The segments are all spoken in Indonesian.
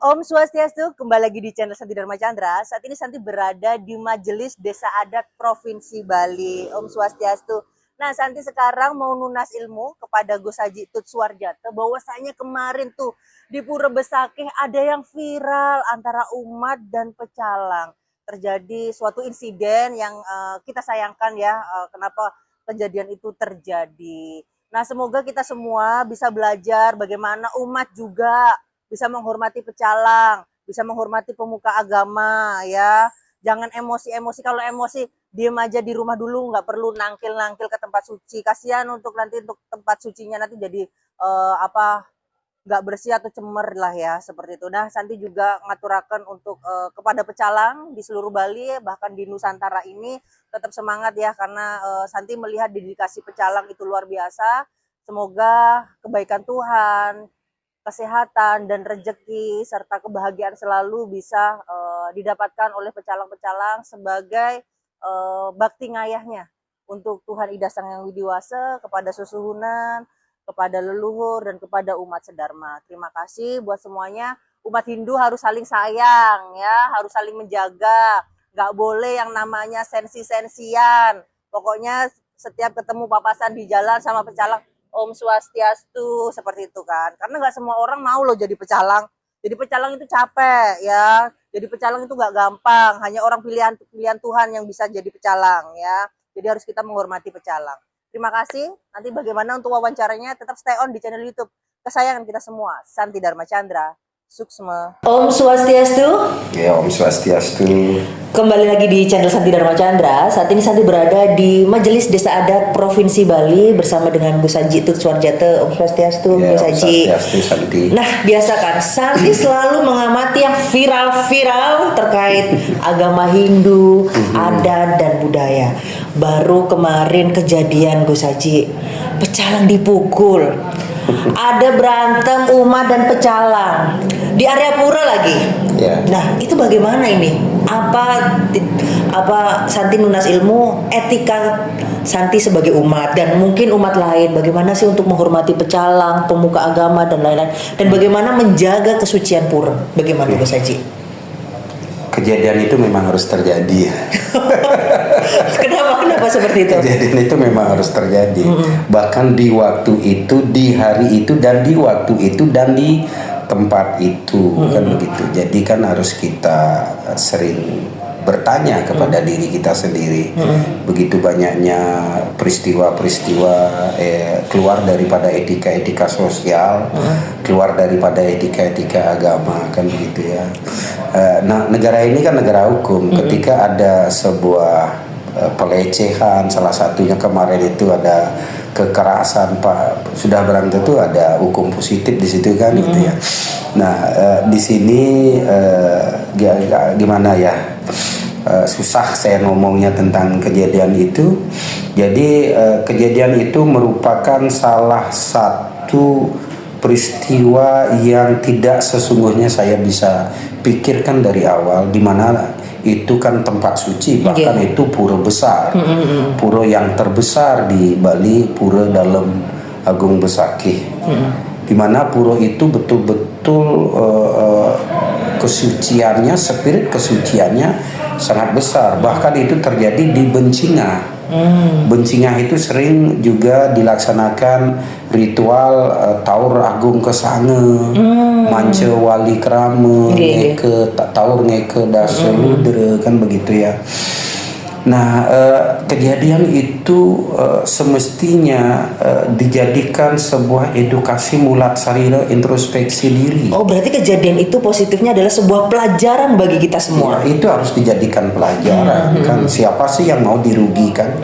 Om Swastiastu, kembali lagi di channel Santi Dharma Chandra. Saat ini Santi berada di Majelis Desa Adat Provinsi Bali. Om Swastiastu. Nah, Santi sekarang mau nunas ilmu kepada Gus Haji Tut Suwarjateh bahwasanya kemarin tuh di Pura Besakih ada yang viral antara umat dan pecalang. Terjadi suatu insiden yang kita sayangkan ya, kenapa kejadian itu terjadi. Nah, semoga kita semua bisa belajar bagaimana umat juga bisa menghormati pecalang, bisa menghormati pemuka agama ya. Jangan emosi-emosi, kalau emosi diem aja di rumah dulu, nggak perlu nangkil-nangkil ke tempat suci. Kasihan untuk nanti untuk tempat sucinya nanti jadi nggak bersih atau cemer lah ya seperti itu. Nah, Santi juga ngaturakan untuk kepada pecalang di seluruh Bali bahkan di Nusantara ini tetap semangat ya karena Santi melihat dedikasi pecalang itu luar biasa. Semoga kebaikan Tuhan, kesehatan dan rezeki serta kebahagiaan selalu bisa didapatkan oleh pecalang-pecalang sebagai bakti ngayahnya untuk Tuhan Ida Sang Yang Widiwasa, kepada susuhunan, kepada leluhur, dan kepada umat sedharma. Terima kasih buat semuanya. Umat Hindu harus saling sayang ya, harus saling menjaga. Nggak boleh yang namanya sensi-sensian. Pokoknya setiap ketemu papasan di jalan sama pecalang, Om Swastiastu, seperti itu kan. Karena nggak semua orang mau loh jadi pecalang. Jadi pecalang itu capek ya. Jadi pecalang itu nggak gampang. Hanya orang pilihan Tuhan yang bisa jadi pecalang ya. Jadi harus kita menghormati pecalang. Terima kasih. Nanti bagaimana untuk wawancaranya tetap stay on di channel YouTube kesayangan kita semua, Santi Dharma Chandra. Suksma. Om Swastiastu. Ya, Om Swastiastu. Kembali lagi di channel Santi Dharma Chandra. Saat ini Santi berada di Majelis Desa Adat Provinsi Bali bersama dengan Gus Haji Tut Suwarjateh. Om Swastiastu, Ya, Gus Haji. Swastiastu, Santi. Nah, biasa kan Santi selalu mengamati yang viral-viral terkait agama Hindu, adat dan budaya. Baru kemarin kejadian Gus Haji, pecalang dipukul. Ada berantem umat dan pecalang di area pura lagi. Ya. Nah, itu bagaimana ini? Apa Santi nunas ilmu etika Santi sebagai umat dan mungkin umat lain, bagaimana sih untuk menghormati pecalang, pemuka agama dan lain-lain, dan bagaimana menjaga kesucian pura? Bagaimana Gus Haji? Kejadian itu memang harus terjadi. Kenapa seperti itu? Kejadian itu memang harus terjadi. Bahkan di waktu itu, di hari itu, dan di waktu itu, dan di tempat itu, kan begitu. Jadi kan harus kita sering bertanya kepada diri kita sendiri. Begitu banyaknya peristiwa-peristiwa keluar daripada etika-etika sosial, keluar daripada etika-etika agama, kan begitu ya. Nah, negara ini kan negara hukum. Ketika ada sebuah pelecehan, salah satunya kemarin itu ada kekerasan, Pak, sudah barang tentu ada hukum positif di situ kan gitu ya. Nah, di sini gimana ya? Susah saya ngomongnya tentang kejadian itu. Jadi kejadian itu merupakan salah satu peristiwa yang tidak sesungguhnya saya bisa pikirkan dari awal, di mana itu kan tempat suci, bahkan itu pura besar, pura yang terbesar di Bali, Pura Dalem Agung Besakih, di mana pura itu betul-betul kesuciannya, spirit kesuciannya sangat besar. Bahkan itu terjadi di Bencingah. Bencingah itu sering juga dilaksanakan ritual taur agung kesange, mance wali krama, ngeke taur ngeke daseludre, kan begitu ya. Nah, kejadian itu semestinya dijadikan sebuah edukasi mulat sarira, introspeksi diri. Oh, berarti kejadian itu positifnya adalah sebuah pelajaran bagi kita semua. Ya, itu harus dijadikan pelajaran. Kan siapa sih yang mau dirugikan?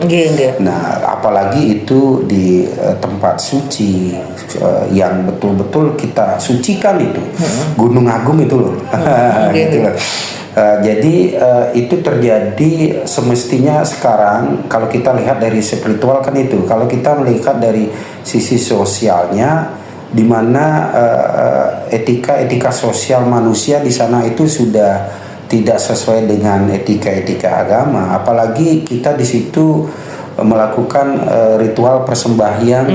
Nah, apalagi itu di tempat suci yang betul-betul kita sucikan itu. Gunung Agung itu loh. Gitu loh. Jadi itu terjadi semestinya sekarang. Kalau kita lihat dari spiritual kan itu, kalau kita melihat dari sisi sosialnya, di mana etika sosial manusia di sana itu sudah tidak sesuai dengan etika agama. Apalagi kita di situ melakukan ritual persembahyang.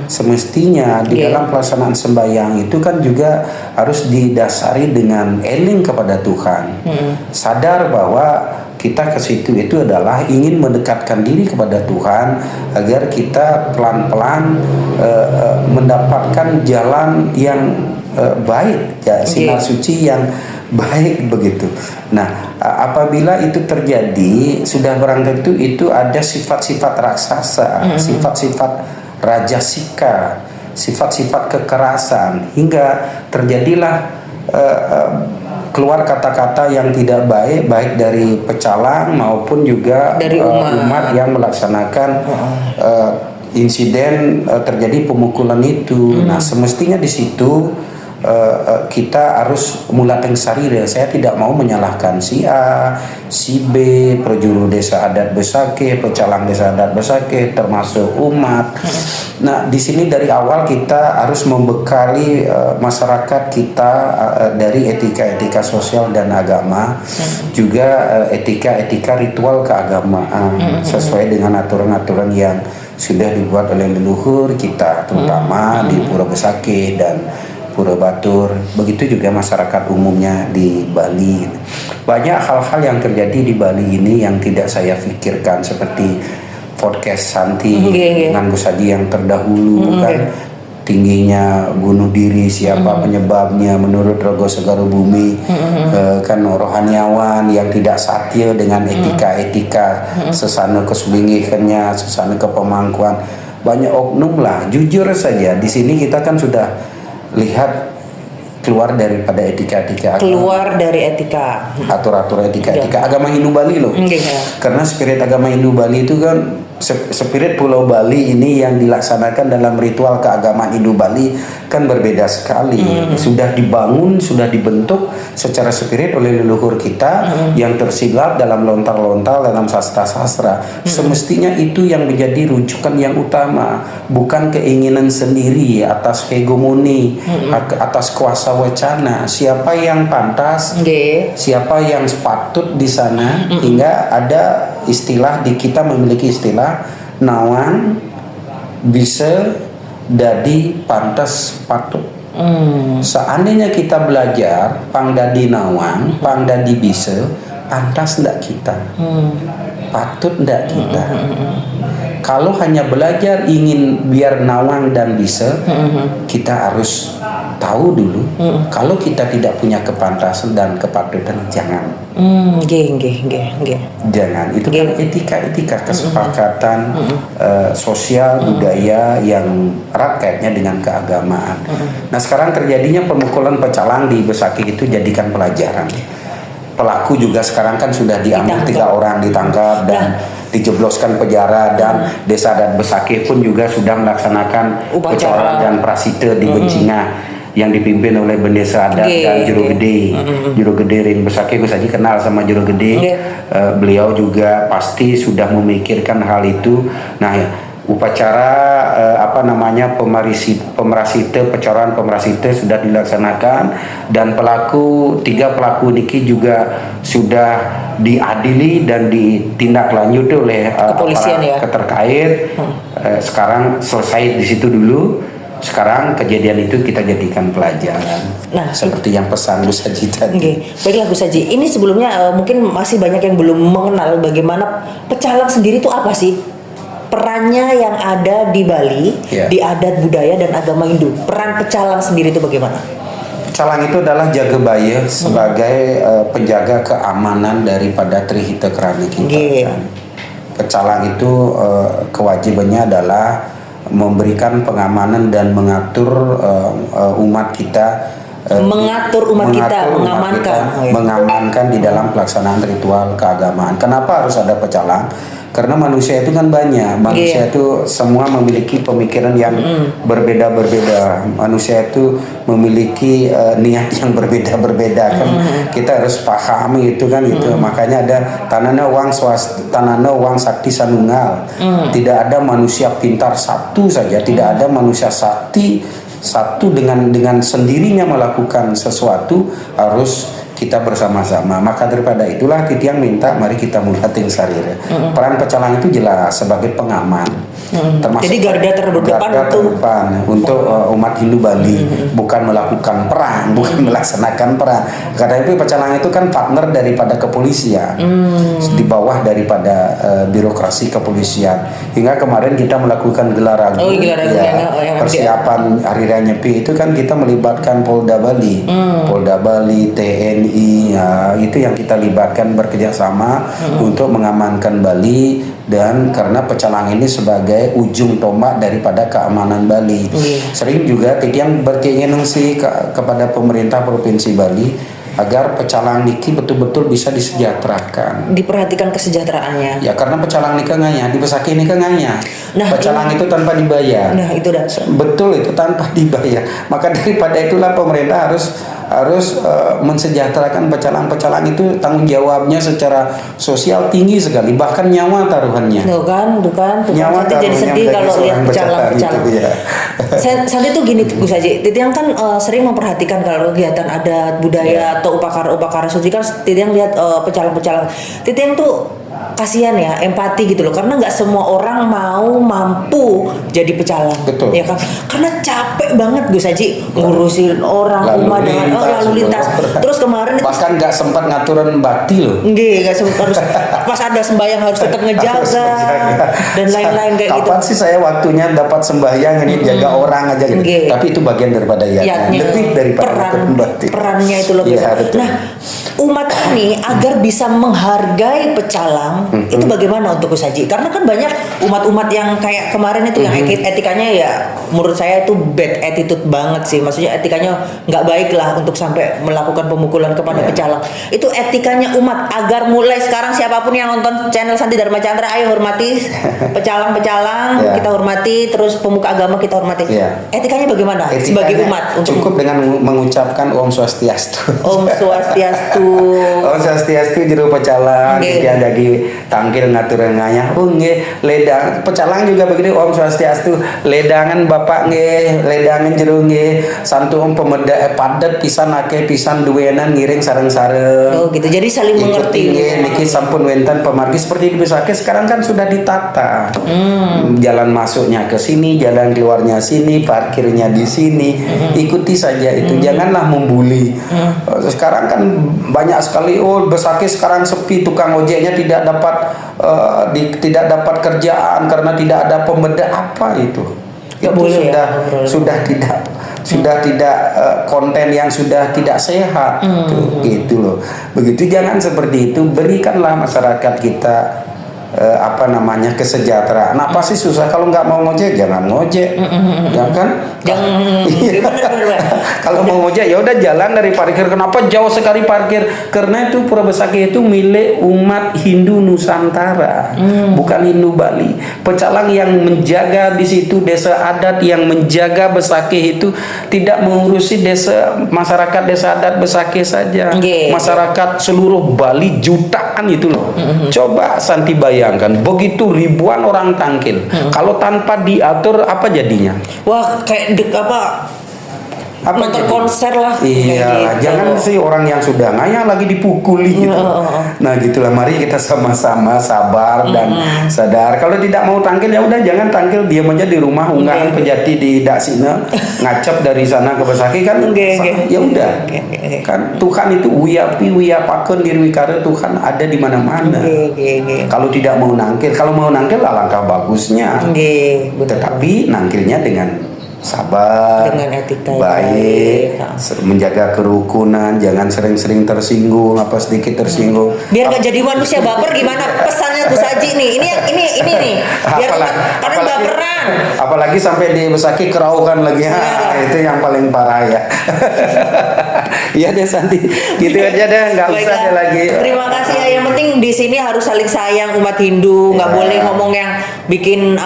Semestinya di dalam pelaksanaan sembahyang itu kan juga harus didasari dengan eling kepada Tuhan, sadar bahwa kita ke situ itu adalah ingin mendekatkan diri kepada Tuhan agar kita pelan-pelan mendapatkan jalan yang baik, ya, sinar suci yang baik begitu. Nah, apabila itu terjadi, sudah barang tentu itu ada sifat-sifat raksasa, sifat-sifat rajasika, sifat-sifat kekerasan, hingga terjadilah keluar kata-kata yang tidak baik, baik dari pecalang maupun juga dari umat yang melaksanakan insiden terjadi pemukulan itu. Nah, semestinya di situ kita harus mulateng sarira. Saya tidak mau menyalahkan si A, si B, prajuru desa adat Besakeh, pecalang desa adat Besakeh, termasuk umat. Nah, di sini dari awal kita harus membekali masyarakat kita dari etika-etika sosial dan agama, juga etika-etika ritual keagamaan sesuai dengan aturan-aturan yang sudah dibuat oleh leluhur kita, terutama di Pura Besakeh dan Pura Batur, begitu juga masyarakat umumnya di Bali. Banyak hal-hal yang terjadi di Bali ini yang tidak saya pikirkan, seperti podcast Santi dengan Gus Haji yang terdahulu, kan tingginya bunuh diri, siapa penyebabnya menurut Rogo Segaro Bumi, kan rohaniawan yang tidak satya dengan etika-etika sesana kesulingihannya, sesana kepemangkuan, banyak oknum lah. Jujur saja di sini kita kan sudah lihat keluar daripada etika-etika, keluar dari etika, atur-atur etika-etika agama Hindu Bali loh. Karena spirit agama Hindu Bali itu kan spirit Pulau Bali ini yang dilaksanakan dalam ritual keagamaan Hindu Bali kan berbeda sekali. Sudah dibangun, sudah dibentuk secara spirit oleh leluhur kita yang tersilap dalam lontar-lontar dalam sastra-sastra. Semestinya itu yang menjadi rujukan yang utama, bukan keinginan sendiri atas hegemoni, atas kuasa wacana. Siapa yang pantas, siapa yang patut di sana, hingga ada istilah di kita memiliki istilah nawang bisa dadi pantas patut. Seandainya kita belajar pangdadi nawang, pangdadi bisa, pantas ndak kita, patut ndak kita. Kalau hanya belajar ingin biar nawang dan bisa, kita harus tahu dulu kalau kita tidak punya kepantasan dan kepatutan, jangan. Jangan. Itu kan etika-etika kesepakatan sosial budaya yang erat kaitnya dengan keagamaan. Nah, sekarang terjadinya pemukulan pecalang di Besakeh itu jadikan pelajaran. Pelaku juga sekarang kan sudah diambil 3 orang ditangkap dan dijebloskan penjara, dan desa adat Besakeh pun juga sudah melaksanakan upacara dan prasita di Bencinga yang dipimpin oleh bendesa adat dan juru gede. Juru gede Ring Besakeh, Gus Haji kenal sama juru gede. Beliau juga pasti sudah memikirkan hal itu. Nah, upacara pemerasita, pecoran pemerasita sudah dilaksanakan, dan 3 pelaku niki juga sudah diadili dan ditindaklanjuti oleh kepolisian terkait. Sekarang selesai di situ dulu. Sekarang kejadian itu kita jadikan pelajaran. Nah, seperti yang pesan Gus Haji tadi. Baiklah Gus Haji, ini sebelumnya mungkin masih banyak yang belum mengenal bagaimana pecalang sendiri itu apa sih? Perannya yang ada di Bali, di adat budaya dan agama Hindu. Peran pecalang sendiri itu bagaimana? Pecalang itu adalah jagabaya sebagai penjaga keamanan daripada Trihita Kerana kita. Pecalang itu kewajibannya adalah memberikan pengamanan dan mengatur umat kita, mengamankan di dalam pelaksanaan ritual keagamaan. Kenapa harus ada pecalang? Karena manusia itu kan banyak, manusia itu semua memiliki pemikiran yang berbeda-berbeda, manusia itu memiliki niat yang berbeda-berbeda kan. Kita harus pahami itu kan itu. Makanya ada tanana wang sakti sanunggal. Tidak ada manusia pintar satu saja, tidak ada manusia sakti satu dengan sendirinya melakukan sesuatu, harus kita bersama-sama. Maka daripada itulah Titiang minta mari kita mulating sarira. Peran pecalang itu jelas sebagai pengaman. Termasuk Jadi garda terdepan untuk umat Hindu Bali, bukan melakukan perang, bukan melaksanakan perang. Karena itu pecalang itu kan partner daripada kepolisian, di bawah daripada birokrasi kepolisian. Hingga kemarin kita melakukan gelar ragu, persiapan Hari Raya Nyepi itu kan kita melibatkan Polda Bali, Polda Bali, TNI, ya, itu yang kita libatkan bekerjasama untuk mengamankan Bali. Dan karena pecalang ini sebagai ujung tombak daripada keamanan Bali, sering juga Titiang berkeinginan sih kepada pemerintah Provinsi Bali agar pecalang niki betul-betul bisa disejahterakan. Diperhatikan kesejahteraannya. Ya karena pecalang nikah nganya, di Besaki nikah nganya. Nah, pecalang itu tanpa dibayar. Nah itu dah. Betul itu tanpa dibayar. Maka daripada itulah pemerintah harus mensejahterakan pecalang-pecalang itu, tanggung jawabnya secara sosial tinggi sekali, bahkan nyawa taruhannya. Tuh kan. Nyawa Santi jadi sedih kalau lihat pecalang. Ya. Santi tuh gini Gus Haji, Titiang kan sering memperhatikan kalau kegiatan adat, budaya atau upacara suci kan Titiang lihat pecalang-pecalang. Titiang tuh kasihan ya, empati gitu loh, karena nggak semua orang mampu jadi pecalang. Betul. Ya kan, karena capek banget Gus Haji ngurusin orang, umat dengan lalu lintas. Terus kemarin itu bahkan nggak sempat ngaturan bakti loh. Nggak sempat, harus pas ada sembahyang harus tetap ngejaga dan lain-lain kayak gitu. Kapan sih saya waktunya dapat sembahyang ini jaga orang aja gitu. Tapi itu bagian daripada lebih daripada perannya itu lebih. Nah, umat ini agar bisa menghargai pecalang itu bagaimana untuk Gus Haji? Karena kan banyak umat-umat yang kayak kemarin itu yang etikanya ya menurut saya itu bad attitude banget sih. Maksudnya etikanya nggak baik lah untuk sampai melakukan pemukulan kepada pecalang. Itu etikanya umat agar mulai sekarang siapapun yang nonton channel Santi Dharma Chandra, ayo hormati pecalang-pecalang, kita hormati, terus pemuka agama kita hormati. Etikanya bagaimana sebagai umat? Cukup dengan mengucapkan Om Swastiastu. Om Swastiastu. Om Swastiastu jero pecalang, dia jadi tangkil ngaturan ngayah. Ledang pecalang juga begitu. Om Swastiastu, ledangan bapak nge, ledangan jero nge, santu om pemeda padet pisan akeh pisan duwenan ngiring sareng-sareng. Oh gitu. Jadi saling mengerti. Niki sampun wenten pemargi seperti di Besake sekarang kan sudah ditata. Jalan masuknya ke sini, jalan keluarnya sini, parkirnya di sini. Ikuti saja itu. Janganlah membuli. Sekarang kan banyak sekali Besake sekarang sepi, tukang ojeknya tidak dapat kerjaan karena tidak ada pembeda. Apa itu? Sudah tidak konten yang sudah tidak sehat gitu loh. Begitu jangan seperti itu. Berikanlah masyarakat kita kesejahteraan. Apa sih susah? Kalau nggak mau ngojek jangan ngojek, ya kan? Kalau mau ngojek ya udah jalan dari parkir. Kenapa jauh sekali parkir? Karena itu Pura Besaki itu milik umat Hindu Nusantara, bukan Hindu Bali. Pecalang yang menjaga di situ, desa adat yang menjaga Besaki itu tidak mengurusi masyarakat desa adat Besaki saja, masyarakat seluruh Bali jutaan itu loh. Coba Santi bayangkan begitu ribuan orang tangkil, kalau tanpa diatur apa jadinya? Wah, kayak nonton konser lah. Iya, gitu. Jangan sih orang yang sudah ngayah lagi dipukuli gitu. Nah gitulah, mari kita sama-sama sabar dan sadar. Kalau tidak mau tangkil ya udah jangan tangkil, diam aja di rumah, unggahan pejati di Daksina, ngacap dari sana ke Besaki kan. Ya udah. Kan Tuhan itu wiyapakeun diri wikara, Tuhan ada di mana-mana. Kalau tidak mau nangkil, alangkah bagusnya. Tetapi nangkilnya dengan sabar, dengan etika baik, menjaga kerukunan, jangan sering-sering tersinggung, sedikit tersinggung. Biar gak jadi manusia baper, gimana pesannya Gus Haji nih? Ini nih. Biar karena baperan. Apalagi sampai di Besaki keraukan lagi, itu yang paling parah ya. Iya deh Santi, gitu aja deh, nggak usah deh lagi. Terima kasih ya. Yang penting di sini harus saling sayang umat Hindu, nggak boleh ngomong yang bikin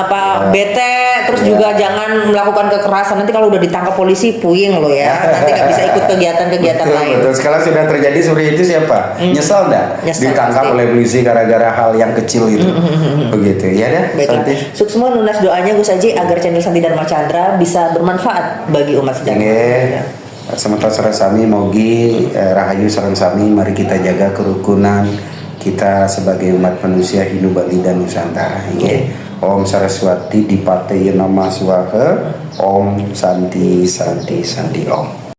bete. Terus juga jangan melakukan kekerasan. Nanti kalau udah ditangkap polisi, puyeng lo ya. Nanti nggak bisa ikut kegiatan-kegiatan lain. Betul. Sekarang sudah terjadi seperti itu siapa? Nyesal nggak? Ditangkap oleh polisi gara-gara hal yang kecil itu. Begitu, ya deh. Santi. Sukses semua lunas doanya Gus Haji agar channel Santi Dharma Chandra bisa bermanfaat bagi umat sedaya. Sementara sareng sami mogi rahayu sareng sami, mari kita jaga kerukunan kita sebagai umat manusia Hindu Bali dan Nusantara. Om Saraswati Dipate Nama Swaha. Om Santi Santi Santi Om.